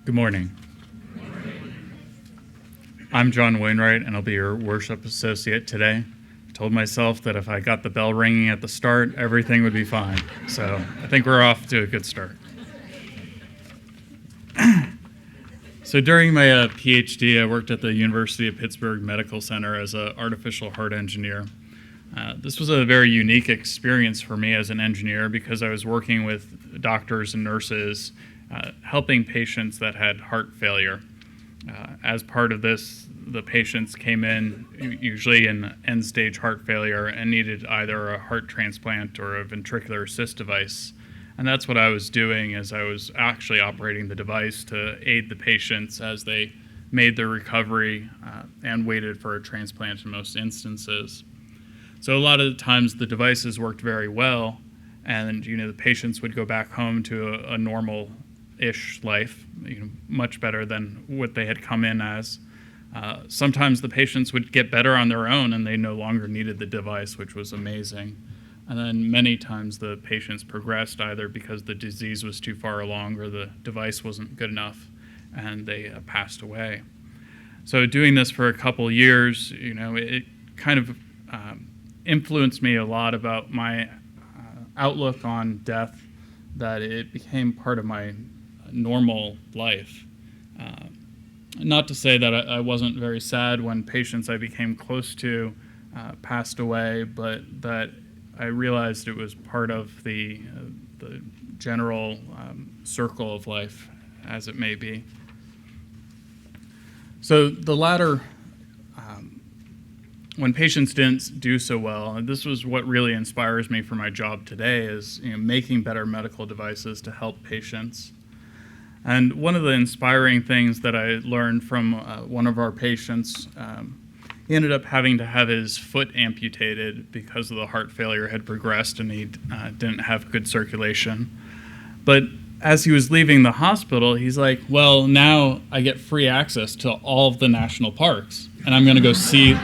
Good morning. I'm John Wainwright, and I'll be your worship associate today. I told myself that if I got the bell ringing at the start, everything would be fine. So I think we're off to a good start. So during my PhD, I worked at the University of Pittsburgh Medical Center as an artificial heart engineer. This was a very unique experience for me as an engineer because I was working with doctors and nurses helping patients that had heart failure. As part of this, the patients came in usually in end-stage heart failure and needed either a heart transplant or a ventricular assist device. And that's what I was doing, as I was actually operating the device to aid the patients as they made their recovery and waited for a transplant in most instances. So a lot of the times the devices worked very well, and the patients would go back home to a normal-ish life, much better than what they had come in as. Sometimes the patients would get better on their own, and they no longer needed the device, which was amazing. And then many times the patients progressed either because the disease was too far along or the device wasn't good enough, and they passed away. So doing this for a couple years, it kind of influenced me a lot about my outlook on death, that it became part of my normal life. Not to say that I wasn't very sad when patients I became close to passed away, but that I realized it was part of the general circle of life, as it may be. So the latter, when patients didn't do so well, and this was what really inspires me for my job today, is making better medical devices to help patients. And one of the inspiring things that I learned from one of our patients, he ended up having to have his foot amputated because of the heart failure had progressed and he didn't have good circulation. But as he was leaving the hospital, he's like, well, now I get free access to all of the national parks, and I'm going to go see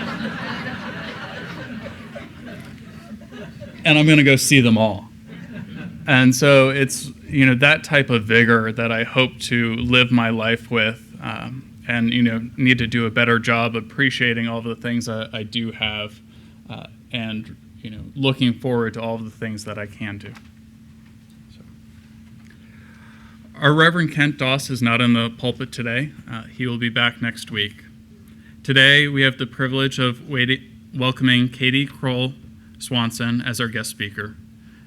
them all. And so it's that type of vigor that I hope to live my life with, and need to do a better job appreciating all the things I do have, and looking forward to all of the things that I can do. So. Our Reverend Kent Doss is not in the pulpit today. He will be back next week. Today we have the privilege of welcoming Katie Kroll Swanson as our guest speaker.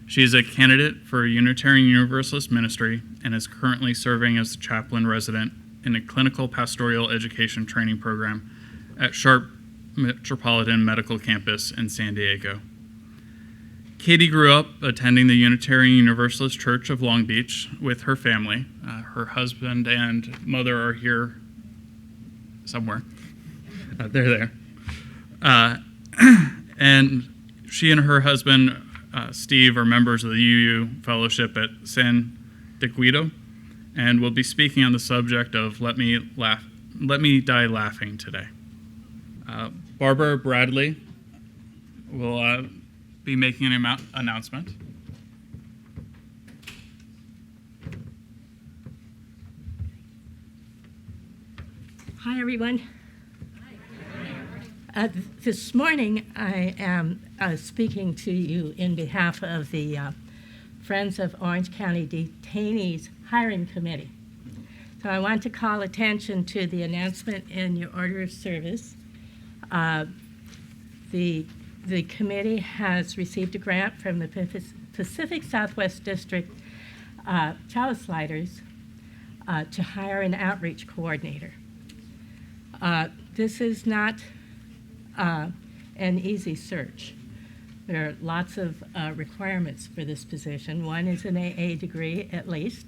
She is a candidate for Unitarian Universalist ministry and is currently serving as the chaplain resident in a clinical pastoral education training program at Sharp Metropolitan Medical Campus in San Diego. Katie grew up attending the Unitarian Universalist Church of Long Beach with her family. Her husband and mother are here somewhere. They're there. And she and her husband, Steve, are members of the UU Fellowship at San Diego, and will be speaking on the subject of Let Me Die Laughing today. Barbara Bradley will be making an announcement. Hi, everyone. This morning, I am speaking to you in behalf of the Friends of Orange County Detainees Hiring Committee. So I want to call attention to the announcement in your order of service. The committee has received a grant from the Pacific Southwest District Child Sliders to hire an outreach coordinator. This is not an easy search. There are lots of requirements for this position. One is an AA degree, at least.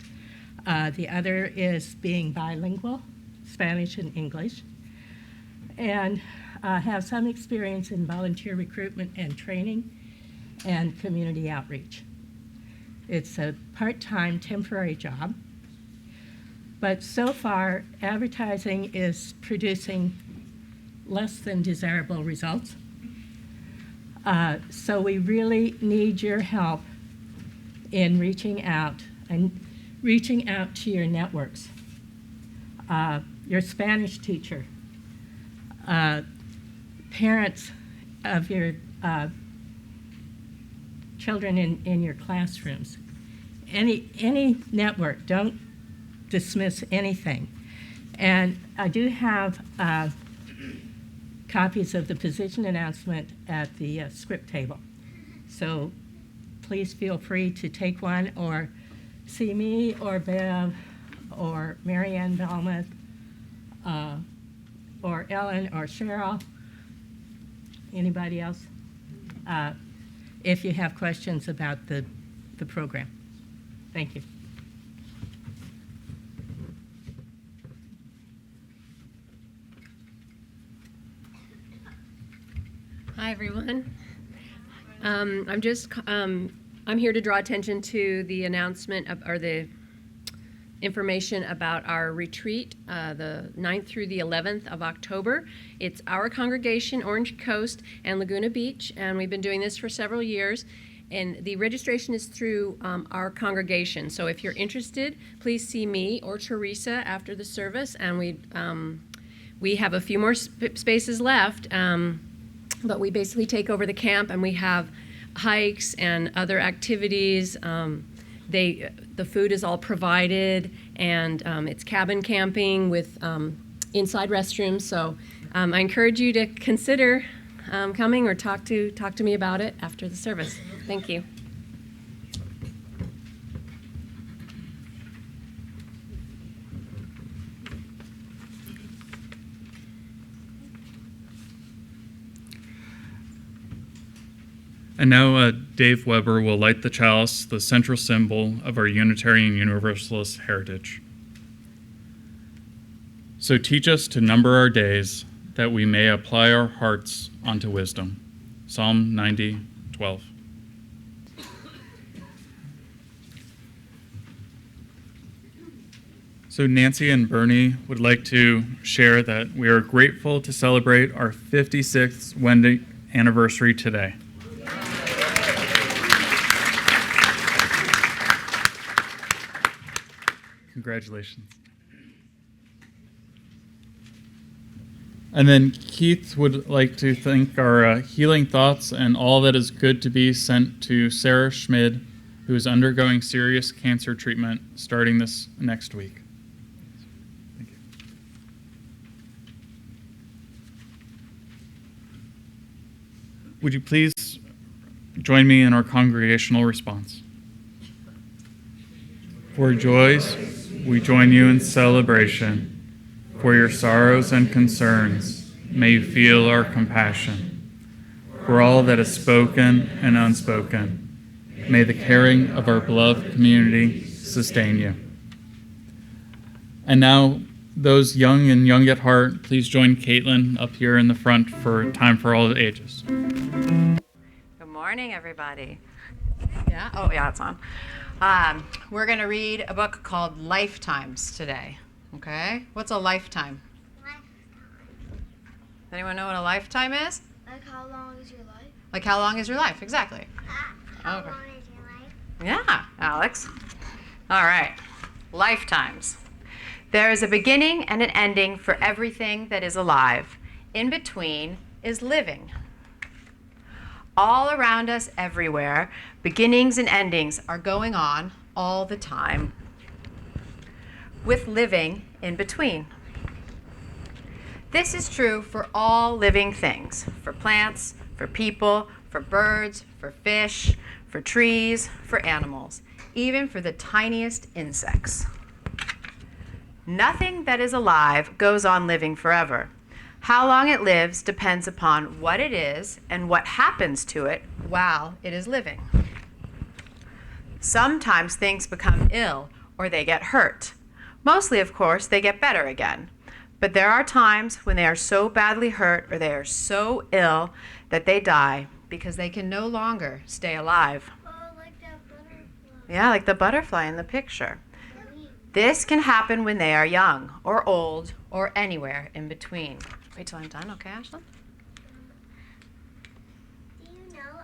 The other is being bilingual, Spanish and English, and have some experience in volunteer recruitment and training and community outreach. It's a part-time temporary job, but so far advertising is producing less than desirable results. So we really need your help in reaching out to your networks. your Spanish teacher, parents of your children in your classrooms. Any network, don't dismiss anything. And I do have copies of the position announcement at the script table. So please feel free to take one or see me or Bev or Marianne Belmont or Ellen or Cheryl. Anybody else? If you have questions about the program. Thank you. Hi, everyone. I'm here to draw attention to the announcement or the information about our retreat, the 9th through the 11th of October. It's our congregation, Orange Coast and Laguna Beach, and we've been doing this for several years. And the registration is through our congregation. So if you're interested, please see me or Teresa after the service. And we have a few more spaces left, but we basically take over the camp, and we have hikes and other activities. The food is all provided, and it's cabin camping with inside restrooms. So I encourage you to consider coming or talk to me about it after the service. Thank you. And now Dave Weber will light the chalice, the central symbol of our Unitarian Universalist heritage. So teach us to number our days, that we may apply our hearts unto wisdom. Psalm 90:12. So Nancy and Bernie would like to share that we are grateful to celebrate our 56th wedding anniversary today. Congratulations. And then Keith would like to thank our healing thoughts and all that is good to be sent to Sarah Schmid, who is undergoing serious cancer treatment starting this next week. Thank you. Would you please join me in our congregational response? For joys, we join you in celebration. For your sorrows and concerns, may you feel our compassion. For all that is spoken and unspoken, may the caring of our beloved community sustain you. And now, those young and young at heart, please join Caitlin up here in the front for Time for All Ages. Good morning, everybody. Yeah? Oh, yeah, it's on. We're going to read a book called Lifetimes today. Okay? What's a lifetime? Anyone know what a lifetime is? Like how long is your life? Like how long is your life? Exactly. How Okay. long is your life? Yeah, Alex. All right. Lifetimes. There is a beginning and an ending for everything that is alive. In between is living. All around us, everywhere, beginnings and endings are going on all the time, with living in between. This is true for all living things, for plants, for people, for birds, for fish, for trees, for animals, even for the tiniest insects. Nothing that is alive goes on living forever. How long it lives depends upon what it is and what happens to it while it is living. Sometimes things become ill or they get hurt. Mostly, of course, they get better again. But there are times when they are so badly hurt or they are so ill that they die because they can no longer stay alive. Oh, like that butterfly. Yeah, like the butterfly in the picture. This can happen when they are young or old or anywhere in between. Wait till I'm done, okay, Ashlyn? Do you know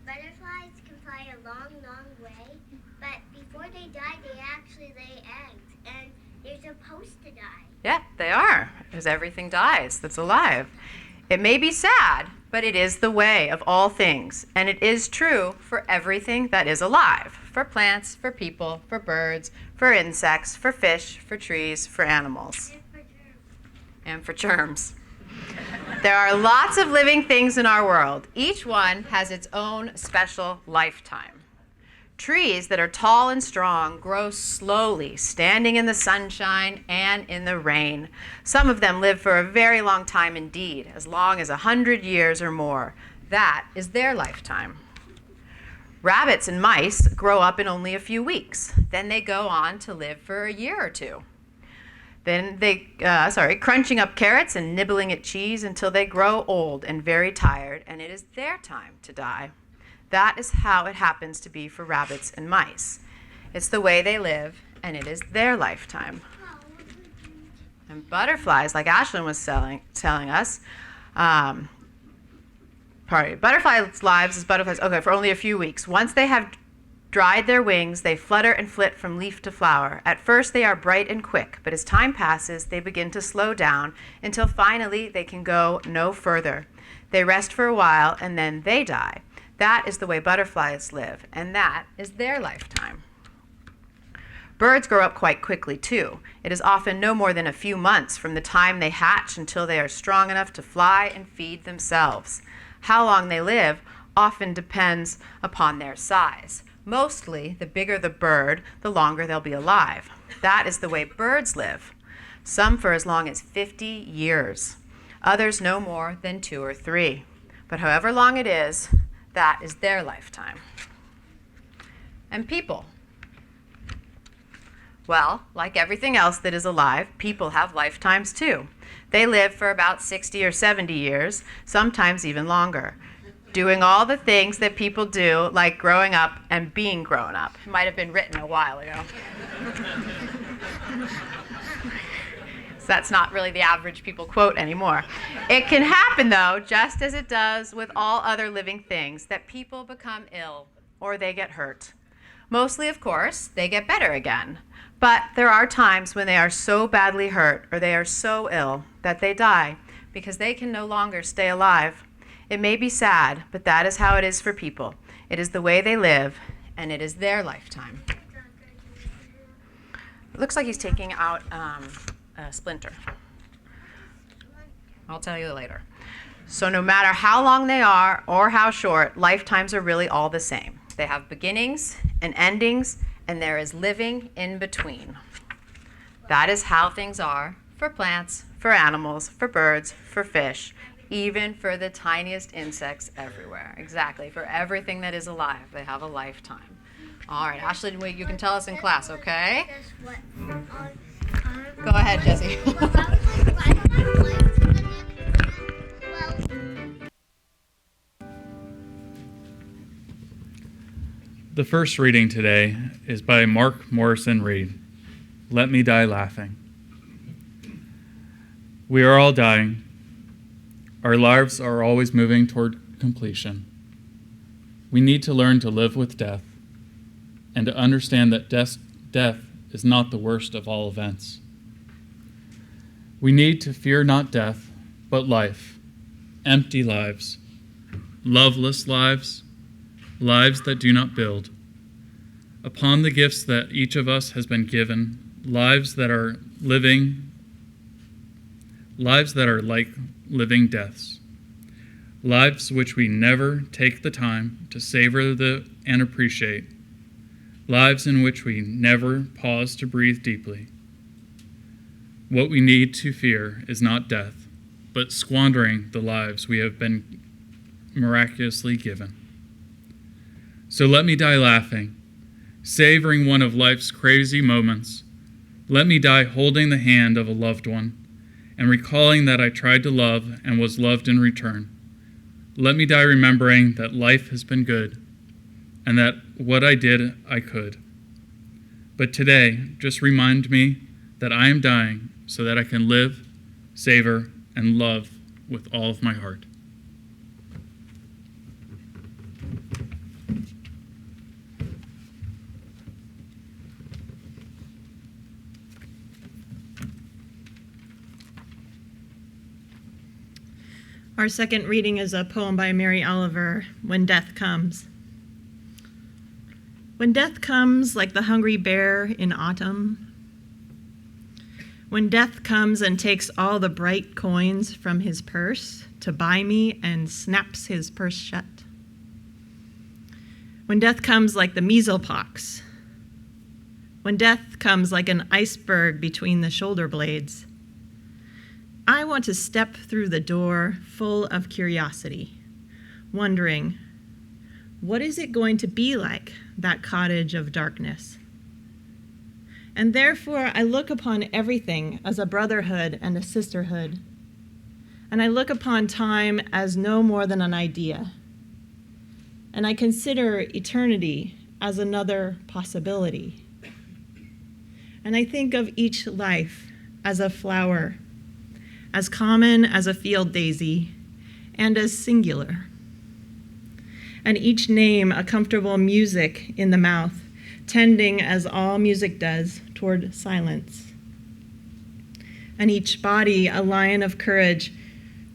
butterflies can fly a long, long way, but before they die, they actually lay eggs, and they're supposed to die. Yeah, they are, because everything dies that's alive. It may be sad, but it is the way of all things, and it is true for everything that is alive, for plants, for people, for birds, for insects, for fish, for trees, for animals, and for germs. There are lots of living things in our world. Each one has its own special lifetime. Trees that are tall and strong grow slowly, standing in the sunshine and in the rain. Some of them live for a very long time indeed, as long as 100 years or more. That is their lifetime. Rabbits and mice grow up in only a few weeks. Then they go on to live for a year or two. Then crunching up carrots and nibbling at cheese until they grow old and very tired, and it is their time to die. That is how it happens to be for rabbits and mice. It's the way they live, and it is their lifetime. And butterflies, like Ashlyn was telling us, butterflies' lives as butterflies, for only a few weeks. Once they have dried their wings, they flutter and flit from leaf to flower. At first, they are bright and quick, but as time passes, they begin to slow down until finally they can go no further. They rest for a while, and then they die. That is the way butterflies live, and that is their lifetime. Birds grow up quite quickly, too. It is often no more than a few months from the time they hatch until they are strong enough to fly and feed themselves. How long they live often depends upon their size. Mostly, the bigger the bird, the longer they'll be alive. That is the way birds live. Some for as long as 50 years. Others no more than 2 or 3. But however long it is, that is their lifetime. And people. Well, like everything else that is alive, people have lifetimes too. They live for about 60 or 70 years, sometimes even longer, doing all the things that people do, like growing up and being grown up. It might have been written a while ago. That's not really the average people quote anymore. It can happen, though, just as it does with all other living things, that people become ill or they get hurt. Mostly, of course, they get better again. But there are times when they are so badly hurt or they are so ill that they die because they can no longer stay alive. It may be sad, but that is how it is for people. It is the way they live, and it is their lifetime. It looks like he's taking out a splinter. I'll tell you later. So no matter how long they are or how short, lifetimes are really all the same. They have beginnings and endings, and there is living in between. That is how things are for plants, for animals, for birds, for fish, even for the tiniest insects everywhere. Exactly, for everything that is alive, they have a lifetime. All right, Ashley, you can tell us in class, okay? Go ahead, Jesse. The first reading today is by Mark Morrison Reed. Let Me Die Laughing. We are all dying. Our lives are always moving toward completion. We need to learn to live with death and to understand that death is not the worst of all events. We need to fear not death, but life, empty lives, loveless lives, lives that do not build. Upon the gifts that each of us has been given, lives that are like living deaths, lives which we never take the time to savor and appreciate, lives in which we never pause to breathe deeply. What we need to fear is not death, but squandering the lives we have been miraculously given. So let me die laughing, savoring one of life's crazy moments. Let me die holding the hand of a loved one and recalling that I tried to love and was loved in return. Let me die remembering that life has been good and that what I did, I could. But today, just remind me that I am dying so that I can live, savor, and love with all of my heart. Our second reading is a poem by Mary Oliver, When Death Comes. When death comes like the hungry bear in autumn, when death comes and takes all the bright coins from his purse to buy me and snaps his purse shut, when death comes like the measles pox, when death comes like an iceberg between the shoulder blades, I want to step through the door full of curiosity, wondering, what is it going to be like, that cottage of darkness? And therefore, I look upon everything as a brotherhood and a sisterhood. And I look upon time as no more than an idea. And I consider eternity as another possibility. And I think of each life as a flower, as common as a field daisy, and as singular. And each name a comfortable music in the mouth, tending as all music does toward silence. And each body a lion of courage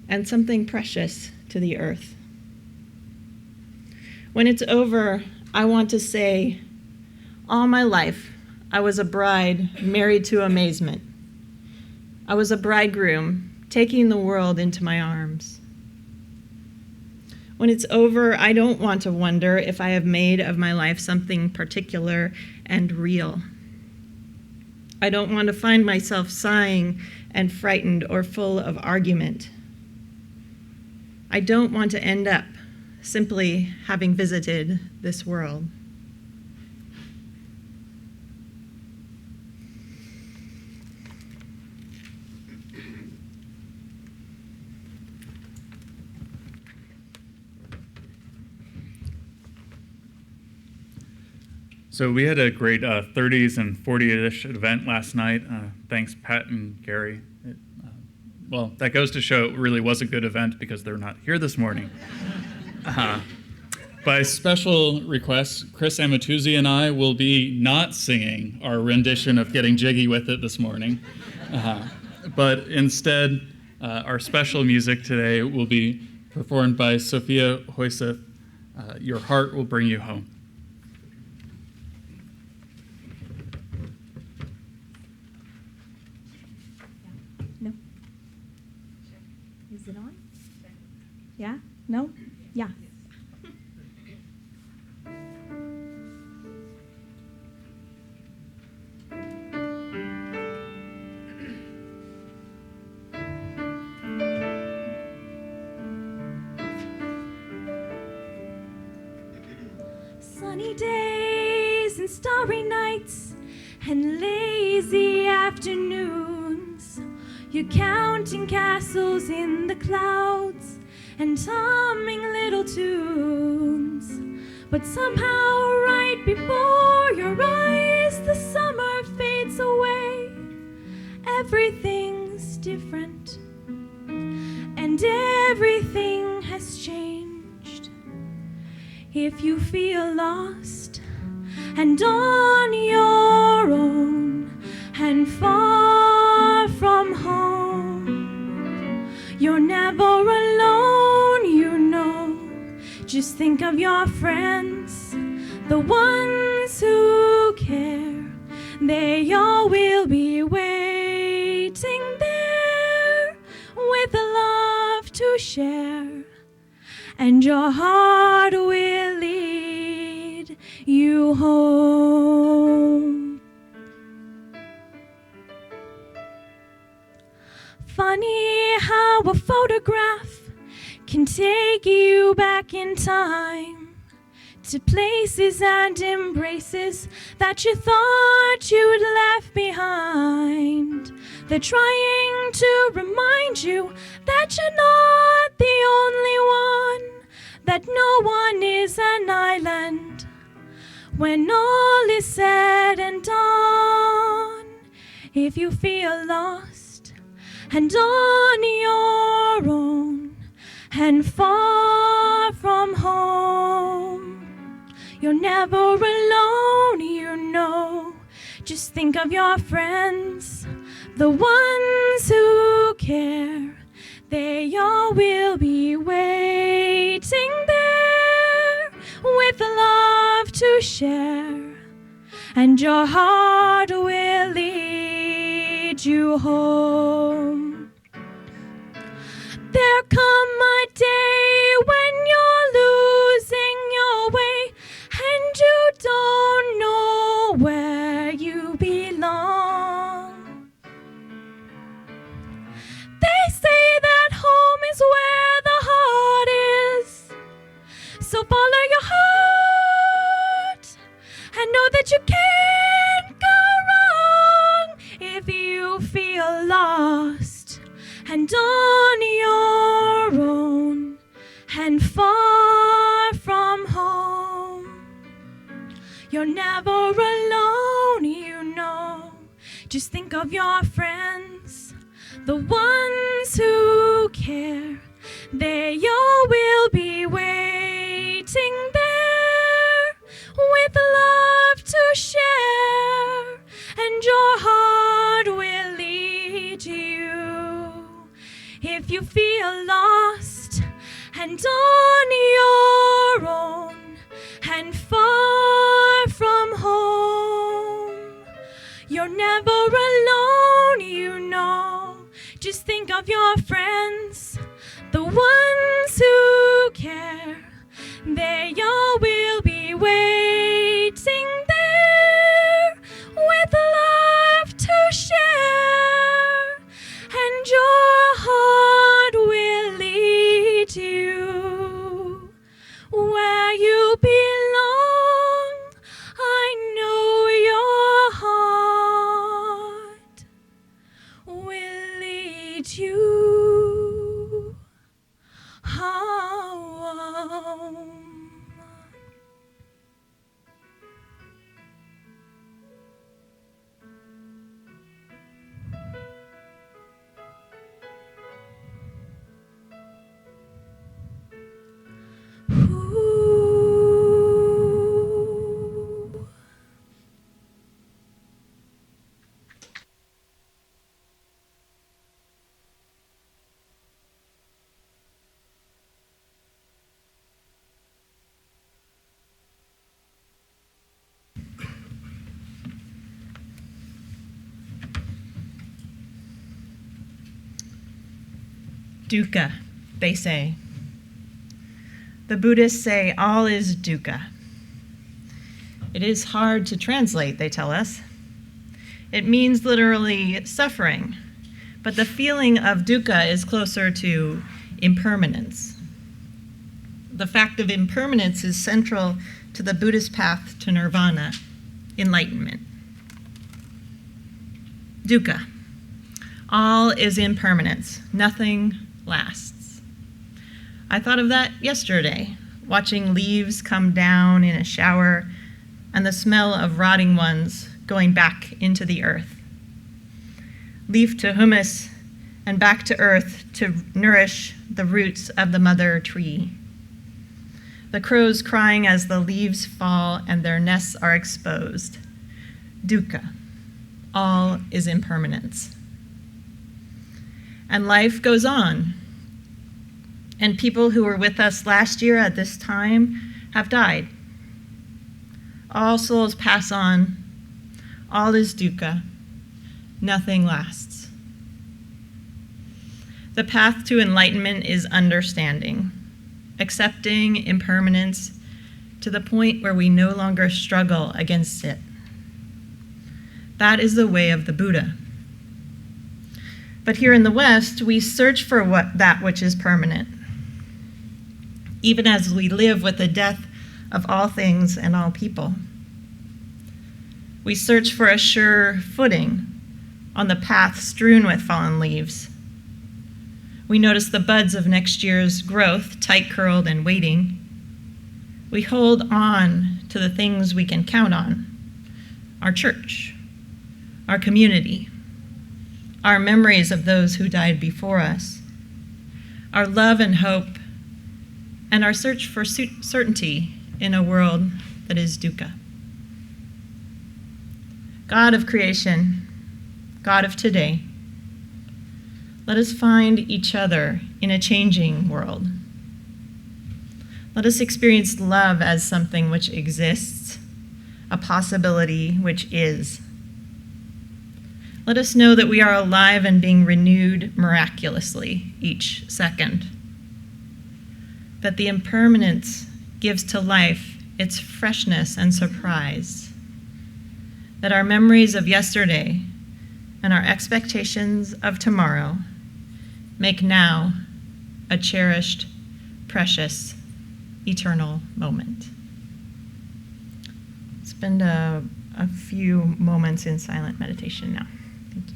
and something precious to the earth. When it's over, I want to say, all my life I was a bride married to amazement. I was a bridegroom taking the world into my arms. When it's over, I don't want to wonder if I have made of my life something particular and real. I don't want to find myself sighing and frightened or full of argument. I don't want to end up simply having visited this world. So we had a great 30s and 40-ish event last night. Thanks, Pat and Gary. Well, that goes to show it really was a good event because they're not here this morning. By special request, Chris Amatuzzi and I will be not singing our rendition of Getting Jiggy With It this morning. But instead, our special music today will be performed by Sophia Hoyseth. Your Heart Will Bring You Home. No. Is it on? Yeah? No? Yeah. Sunny days and starry nights and lazy afternoons. You're counting castles in the clouds and humming little tunes. But somehow right before your eyes the summer fades away. Everything's different and everything has changed. If you feel lost and on your own and far from home, you're never alone, you know. Just think of your friends, the ones who care. They all will be waiting there with a love to share. And your heart will lead you home. Funny how a photograph can take you back in time to places and embraces that you thought you'd left behind. They're trying to remind you that you're not the only one, that no one is an island when all is said and done. If you feel lost and on your own and far from home, you're never alone, you know. Just think of your friends, the ones who care. they all will be waiting there with love to share, and your heart will lead you home. There come a day when you're losing your way and you don't know where you belong. They say that home is where the heart is, so follow your heart and know that you can't go wrong if you feel lost and on your own and far from home. You're never alone, you know. Just think of your friends, the ones who care. They all will be waiting there with love to share, and your heart will lead you. If you feel lost and on your own and far from home, you're never alone, you know. Just think of your friends, the ones who care. They all will be waiting there with love to share, and your heart will lead you where you belong. I know your heart will lead you home. Ooh. Dukkha, they say. The Buddhists say all is dukkha. It is hard to translate, they tell us. It means literally suffering, but the feeling of dukkha is closer to impermanence. The fact of impermanence is central to the Buddhist path to nirvana, enlightenment. Dukkha. All is impermanence. Nothing lasts. I thought of that yesterday, watching leaves come down in a shower and the smell of rotting ones going back into the earth. Leaf to humus and back to earth to nourish the roots of the mother tree. The crows crying as the leaves fall and their nests are exposed. Dukkha. All is impermanence. And life goes on. And people who were with us last year at this time have died. All souls pass on. All is dukkha. Nothing lasts. The path to enlightenment is understanding, accepting impermanence to the point where we no longer struggle against it. That is the way of the Buddha. But here in the West, we search for that which is permanent, even as we live with the death of all things and all people. We search for a sure footing on the path strewn with fallen leaves. We notice the buds of next year's growth, tight-curled and waiting. We hold on to the things we can count on: our church, our community, our memories of those who died before us, our love and hope, and our search for certainty in a world that is dukkha. God of creation, God of today, Let us find each other in a changing world. Let us experience love as something which exists, a possibility which is. Let us know that we are alive and being renewed miraculously each second. That the impermanence gives to life its freshness and surprise. That our memories of yesterday and our expectations of tomorrow make now a cherished, precious, eternal moment. Spend a few moments in silent meditation now. Thank you.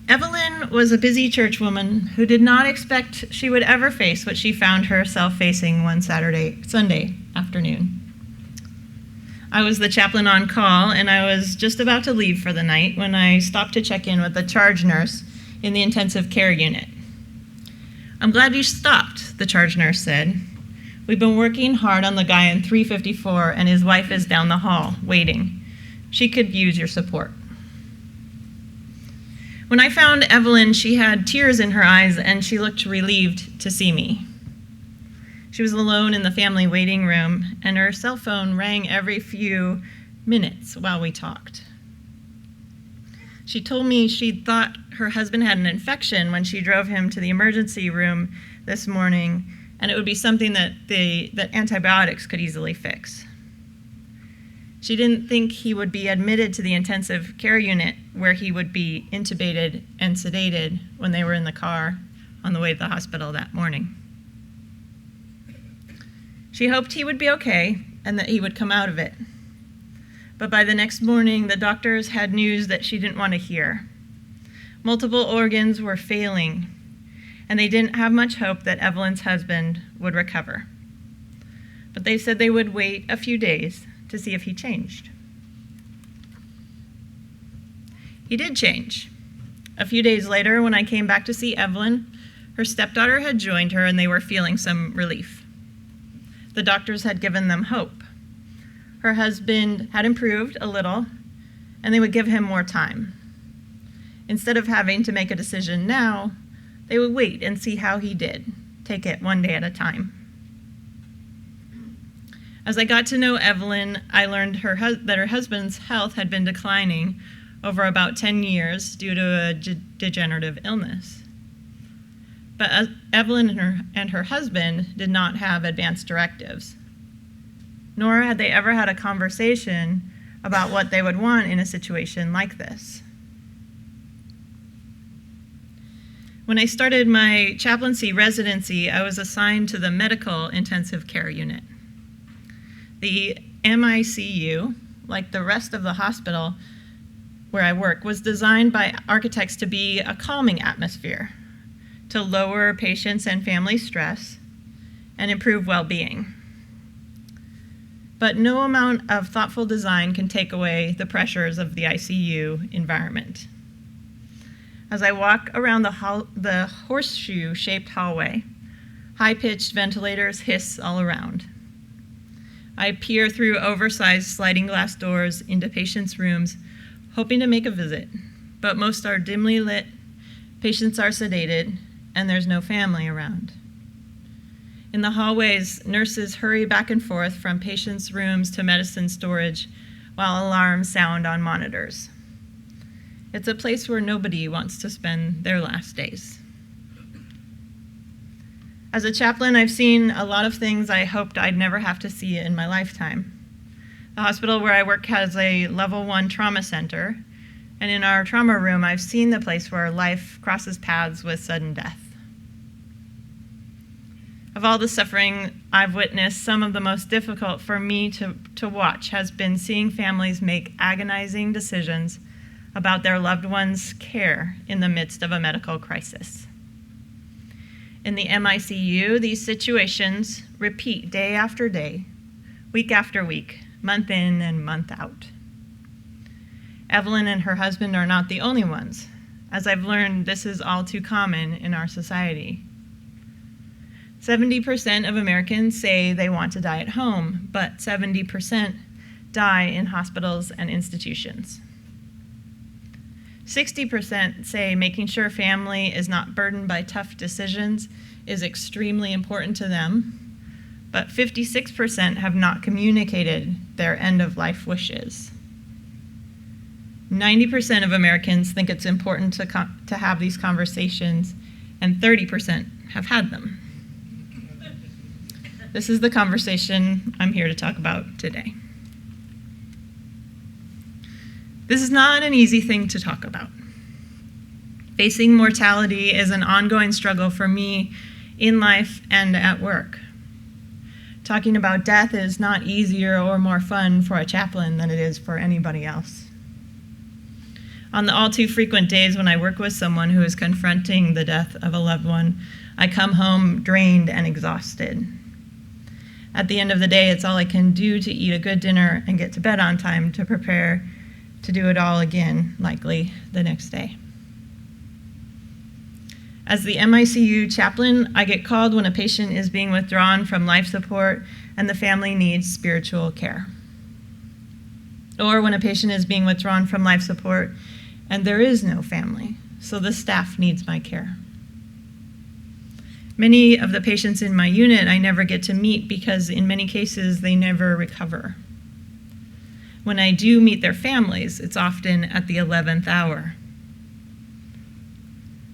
Evelyn was a busy churchwoman who did not expect she would ever face what she found herself facing one Sunday afternoon. I was the chaplain on call, and I was just about to leave for the night when I stopped to check in with the charge nurse in the intensive care unit. "I'm glad you stopped," the charge nurse said. "We've been working hard on the guy in 354, and his wife is down the hall, waiting. She could use your support." When I found Evelyn, she had tears in her eyes and she looked relieved to see me. She was alone in the family waiting room, and her cell phone rang every few minutes while we talked. She told me she'd thought her husband had an infection when she drove him to the emergency room this morning, and it would be something that antibiotics could easily fix. She didn't think he would be admitted to the intensive care unit where he would be intubated and sedated when they were in the car on the way to the hospital that morning. She hoped he would be okay and that he would come out of it. But by the next morning, the doctors had news that she didn't want to hear. Multiple organs were failing, and they didn't have much hope that Evelyn's husband would recover. But they said they would wait a few days to see if he changed. He did change. A few days later, when I came back to see Evelyn, her stepdaughter had joined her and they were feeling some relief. The doctors had given them hope. Her husband had improved a little, and they would give him more time. Instead of having to make a decision now, they would wait and see how he did, take it one day at a time. As I got to know Evelyn, I learned that her husband's health had been declining over about 10 years due to a degenerative illness. But Evelyn and her husband did not have advanced directives, nor had they ever had a conversation about what they would want in a situation like this. When I started my chaplaincy residency, I was assigned to the medical intensive care unit. The MICU, like the rest of the hospital where I work, was designed by architects to be a calming atmosphere, to lower patients' and family stress, and improve well-being. But no amount of thoughtful design can take away the pressures of the ICU environment. As I walk around the horseshoe-shaped hallway, high-pitched ventilators hiss all around. I peer through oversized sliding glass doors into patients' rooms, hoping to make a visit, but most are dimly lit, patients are sedated, and there's no family around. In the hallways, nurses hurry back and forth from patients' rooms to medicine storage while alarms sound on monitors. It's a place where nobody wants to spend their last days. As a chaplain, I've seen a lot of things I hoped I'd never have to see in my lifetime. The hospital where I work has a level 1 trauma center, and in our trauma room, I've seen the place where life crosses paths with sudden death. Of all the suffering I've witnessed, some of the most difficult for me to watch has been seeing families make agonizing decisions about their loved ones' care in the midst of a medical crisis. In the MICU, these situations repeat day after day, week after week, month in and month out. Evelyn and her husband are not the only ones. As I've learned, this is all too common in our society. 70% of Americans say they want to die at home, but 70% die in hospitals and institutions. 60% say making sure family is not burdened by tough decisions is extremely important to them, but 56% have not communicated their end-of-life wishes. 90% of Americans think it's important to have these conversations, and 30% have had them. This is the conversation I'm here to talk about today. This is not an easy thing to talk about. Facing mortality is an ongoing struggle for me in life and at work. Talking about death is not easier or more fun for a chaplain than it is for anybody else. On the all too frequent days when I work with someone who is confronting the death of a loved one, I come home drained and exhausted. At the end of the day, it's all I can do to eat a good dinner and get to bed on time to prepare to do it all again, likely the next day. As the MICU chaplain, I get called when a patient is being withdrawn from life support and the family needs spiritual care. Or when a patient is being withdrawn from life support and there is no family, so the staff needs my care. Many of the patients in my unit I never get to meet because in many cases they never recover. When I do meet their families, it's often at the 11th hour.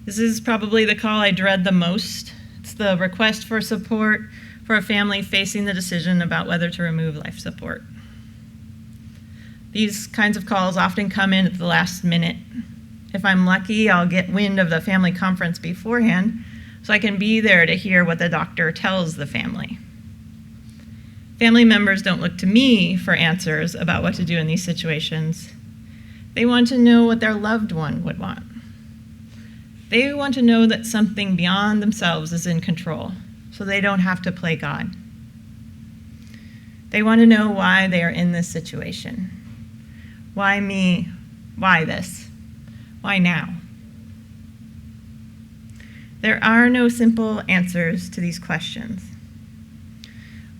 This is probably the call I dread the most. It's the request for support for a family facing the decision about whether to remove life support. These kinds of calls often come in at the last minute. If I'm lucky, I'll get wind of the family conference beforehand, so I can be there to hear what the doctor tells the family. Family members don't look to me for answers about what to do in these situations. They want to know what their loved one would want. They want to know that something beyond themselves is in control, so they don't have to play God. They want to know why they are in this situation. Why me? Why this? Why now? There are no simple answers to these questions.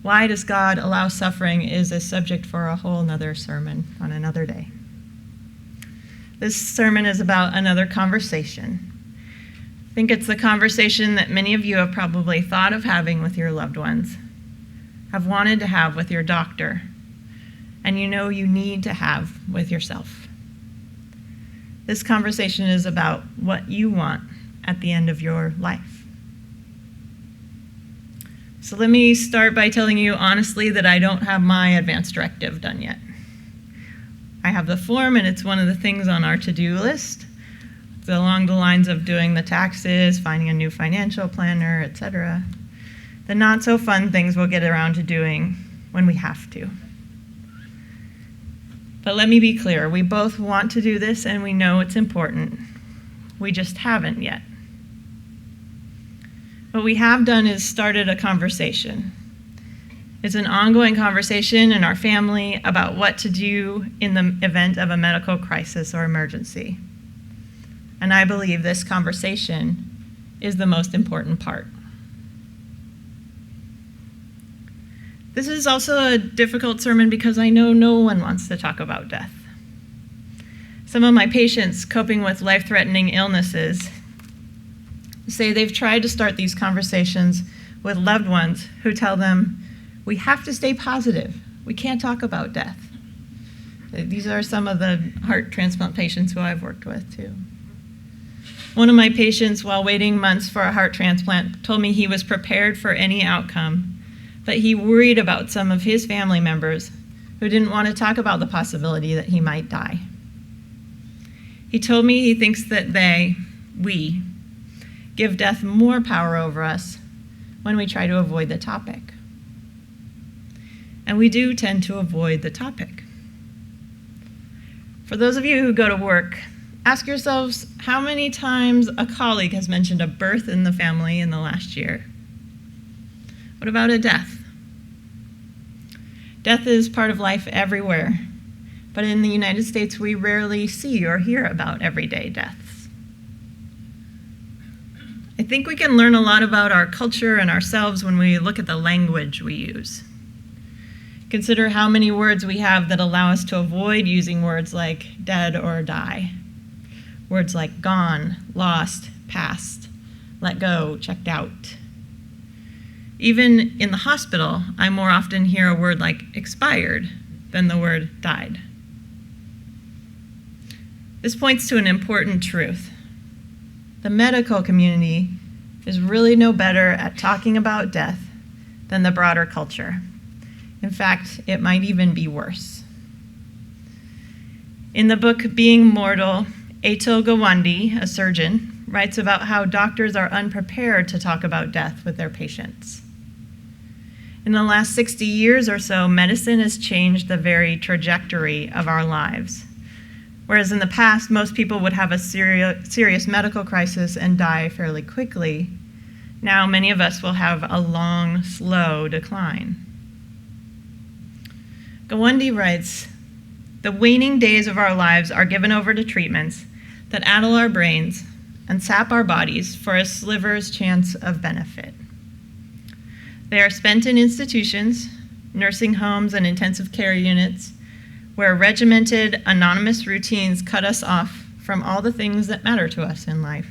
Why does God allow suffering is a subject for a whole nother sermon on another day. This sermon is about another conversation. I think it's the conversation that many of you have probably thought of having with your loved ones, have wanted to have with your doctor, and you know you need to have with yourself. This conversation is about what you want at the end of your life. So let me start by telling you honestly that I don't have my advance directive done yet. I have the form and it's one of the things on our to-do list. It's along the lines of doing the taxes, finding a new financial planner, etc. The not so fun things we'll get around to doing when we have to. But let me be clear, we both want to do this and we know it's important. We just haven't yet. What we have done is started a conversation. It's an ongoing conversation in our family about what to do in the event of a medical crisis or emergency. And I believe this conversation is the most important part. This is also a difficult sermon because I know no one wants to talk about death. Some of my patients coping with life-threatening illnesses say they've tried to start these conversations with loved ones who tell them, we have to stay positive. We can't talk about death. These are some of the heart transplant patients who I've worked with too. One of my patients, while waiting months for a heart transplant, told me he was prepared for any outcome, but he worried about some of his family members who didn't want to talk about the possibility that he might die. He told me he thinks that we, give death more power over us when we try to avoid the topic. And we do tend to avoid the topic. For those of you who go to work, ask yourselves how many times a colleague has mentioned a birth in the family in the last year. What about a death? Death is part of life everywhere, but in the United States, we rarely see or hear about everyday deaths. I think we can learn a lot about our culture and ourselves when we look at the language we use. Consider how many words we have that allow us to avoid using words like dead or die. Words like gone, lost, past, let go, checked out. Even in the hospital, I more often hear a word like expired than the word died. This points to an important truth. The medical community is really no better at talking about death than the broader culture. In fact, it might even be worse. In the book Being Mortal, Atul Gawande, a surgeon, writes about how doctors are unprepared to talk about death with their patients. In the last 60 years or so, medicine has changed the very trajectory of our lives. Whereas in the past, most people would have a serious medical crisis and die fairly quickly, now many of us will have a long, slow decline. Gawande writes, "The waning days of our lives are given over to treatments that addle our brains and sap our bodies for a sliver's chance of benefit. They are spent in institutions, nursing homes, and intensive care units, where regimented, anonymous routines cut us off from all the things that matter to us in life.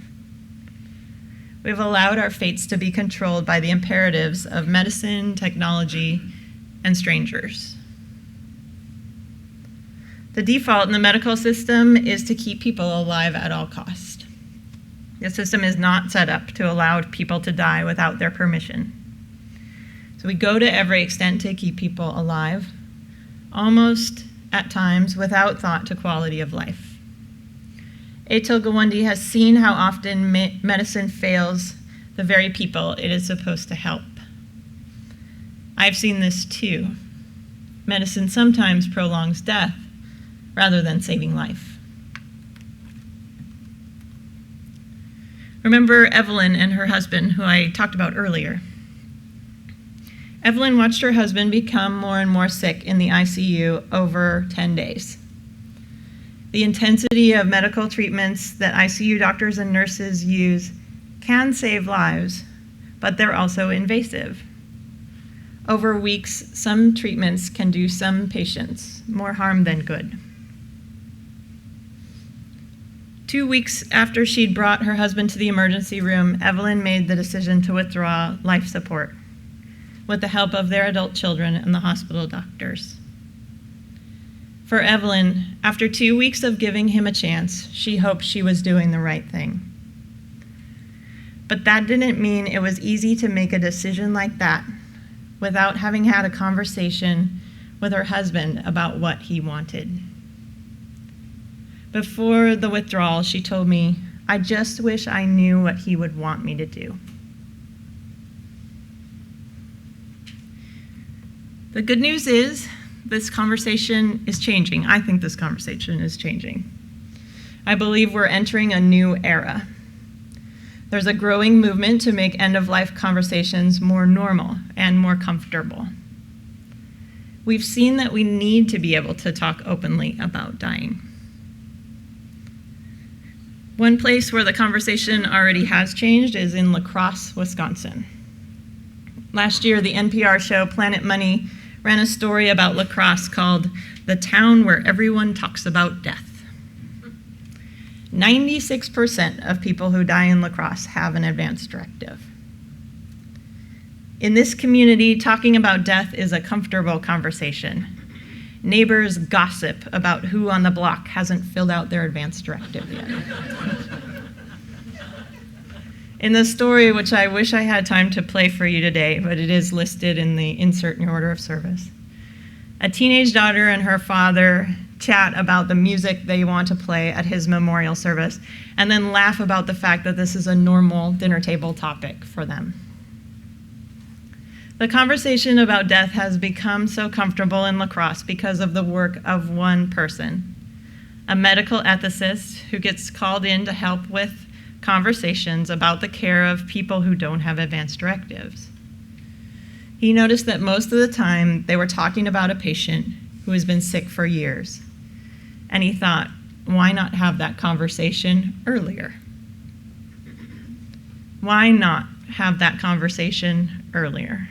We've allowed our fates to be controlled by the imperatives of medicine, technology, and strangers. The default in the medical system is to keep people alive at all cost. The system is not set up to allow people to die without their permission. So we go to every extent to keep people alive, almost at times without thought to quality of life. Atul Gawande has seen how often medicine fails the very people it is supposed to help. I've seen this too. Medicine sometimes prolongs death rather than saving life. Remember Evelyn and her husband, who I talked about earlier. Evelyn watched her husband become more and more sick in the ICU over 10 days. The intensity of medical treatments that ICU doctors and nurses use can save lives, but they're also invasive. Over weeks, some treatments can do some patients more harm than good. 2 weeks after she'd brought her husband to the emergency room, Evelyn made the decision to withdraw life support with the help of their adult children and the hospital doctors. For Evelyn, after 2 weeks of giving him a chance, she hoped she was doing the right thing. But that didn't mean it was easy to make a decision like that without having had a conversation with her husband about what he wanted. Before the withdrawal, she told me, "I just wish I knew what he would want me to do." The good news is this conversation is changing. I think this conversation is changing. I believe we're entering a new era. There's a growing movement to make end-of-life conversations more normal and more comfortable. We've seen that we need to be able to talk openly about dying. One place where the conversation already has changed is in La Crosse, Wisconsin. Last year, the NPR show Planet Money ran a story about La Crosse called "The Town Where Everyone Talks About Death." 96% of people who die in La Crosse have an advance directive. In this community, talking about death is a comfortable conversation. Neighbors gossip about who on the block hasn't filled out their advance directive yet. In the story, which I wish I had time to play for you today, but it is listed in the insert in your order of service, a teenage daughter and her father chat about the music they want to play at his memorial service, and then laugh about the fact that this is a normal dinner table topic for them. The conversation about death has become so comfortable in La Crosse because of the work of one person, a medical ethicist who gets called in to help with conversations about the care of people who don't have advance directives. He noticed that most of the time they were talking about a patient who has been sick for years. And he thought, why not have that conversation earlier? Why not have that conversation earlier?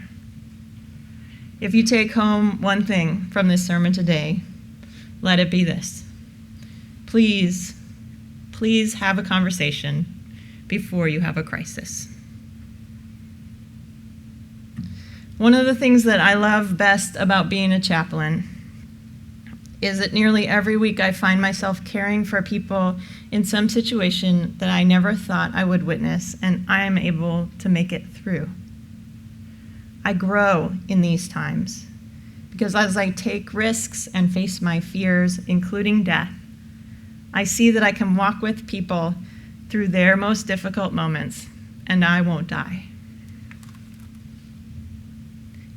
If you take home one thing from this sermon today, let it be this. Please, please have a conversation before you have a crisis. One of the things that I love best about being a chaplain is that nearly every week I find myself caring for people in some situation that I never thought I would witness, and I am able to make it through. I grow in these times because as I take risks and face my fears, including death, I see that I can walk with people through their most difficult moments, and I won't die.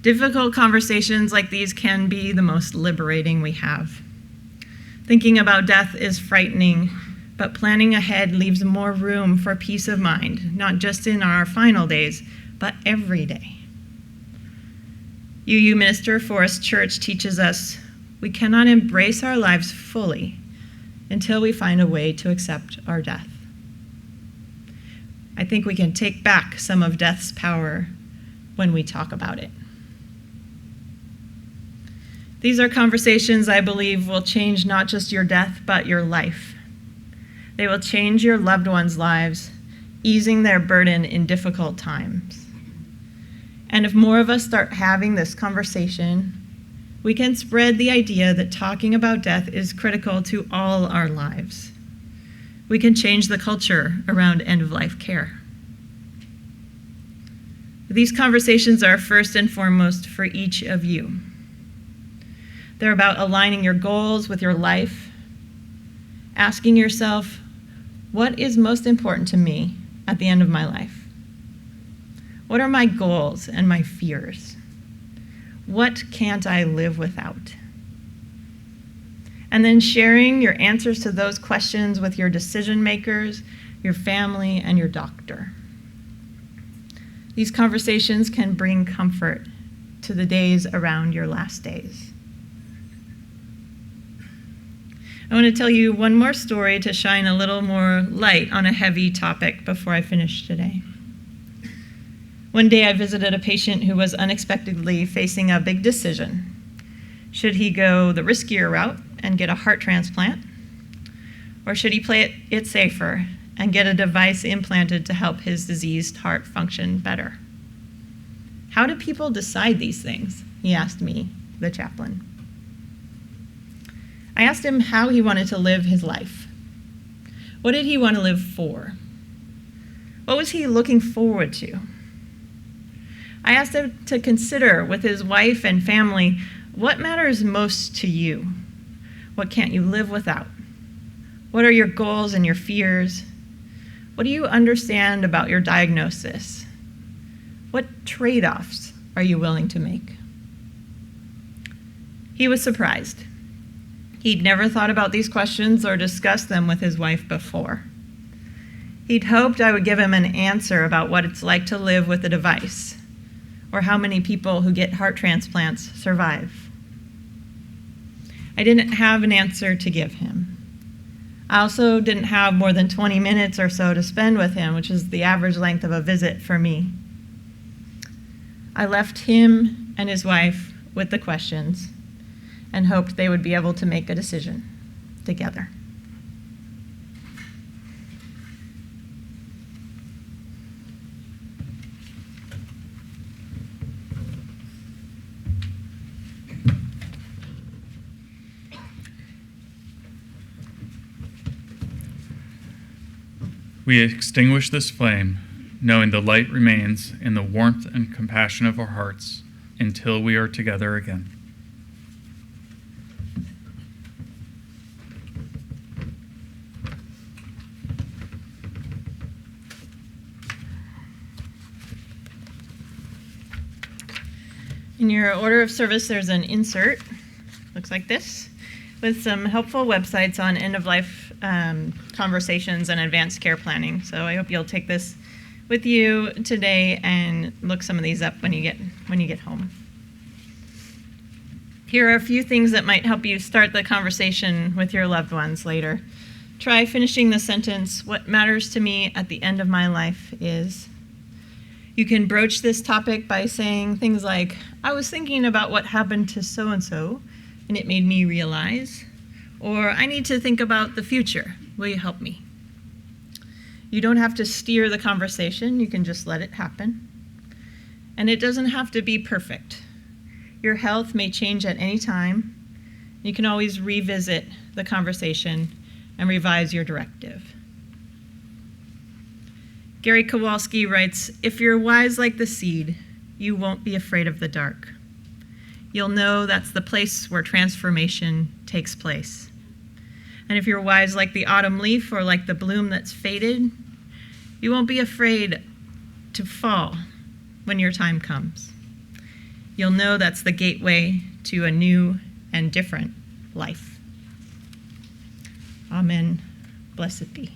Difficult conversations like these can be the most liberating we have. Thinking about death is frightening, but planning ahead leaves more room for peace of mind, not just in our final days, but every day. UU Minister Forest Church teaches us we cannot embrace our lives fully until we find a way to accept our death. I think we can take back some of death's power when we talk about it. These are conversations I believe will change not just your death, but your life. They will change your loved ones' lives, easing their burden in difficult times. And if more of us start having this conversation, we can spread the idea that talking about death is critical to all our lives. We can change the culture around end-of-life care. These conversations are first and foremost for each of you. They're about aligning your goals with your life, asking yourself, what is most important to me at the end of my life? What are my goals and my fears? What can't I live without? And then sharing your answers to those questions with your decision makers, your family, and your doctor. These conversations can bring comfort to the days around your last days. I want to tell you one more story to shine a little more light on a heavy topic before I finish today. One day I visited a patient who was unexpectedly facing a big decision. Should he go the riskier route and get a heart transplant? Or should he play it safer and get a device implanted to help his diseased heart function better? How do people decide these things? He asked me, the chaplain. I asked him how he wanted to live his life. What did he want to live for? What was he looking forward to? I asked him to consider with his wife and family, what matters most to you? What can't you live without? What are your goals and your fears? What do you understand about your diagnosis? What trade-offs are you willing to make? He was surprised. He'd never thought about these questions or discussed them with his wife before. He'd hoped I would give him an answer about what it's like to live with a device, or how many people who get heart transplants survive. I didn't have an answer to give him. I also didn't have more than 20 minutes or so to spend with him, which is the average length of a visit for me. I left him and his wife with the questions and hoped they would be able to make a decision together. We extinguish this flame, knowing the light remains in the warmth and compassion of our hearts until we are together again. In your order of service, there's an insert, looks like this, with some helpful websites on end-of-life conversations and advanced care planning. So I hope you'll take this with you today and look some of these up when you get home. Here are a few things that might help you start the conversation with your loved ones later. Try finishing the sentence, "What matters to me at the end of my life is." You can broach this topic by saying things like, "I was thinking about what happened to so-and-so, and it made me realize," or "I need to think about the future. Will you help me?" You don't have to steer the conversation. You can just let it happen. And it doesn't have to be perfect. Your health may change at any time. You can always revisit the conversation and revise your directive. Gary Kowalski writes, "If you're wise like the seed, you won't be afraid of the dark. You'll know that's the place where transformation takes place. And if you're wise like the autumn leaf or like the bloom that's faded, you won't be afraid to fall when your time comes. You'll know that's the gateway to a new and different life." Amen. Blessed be.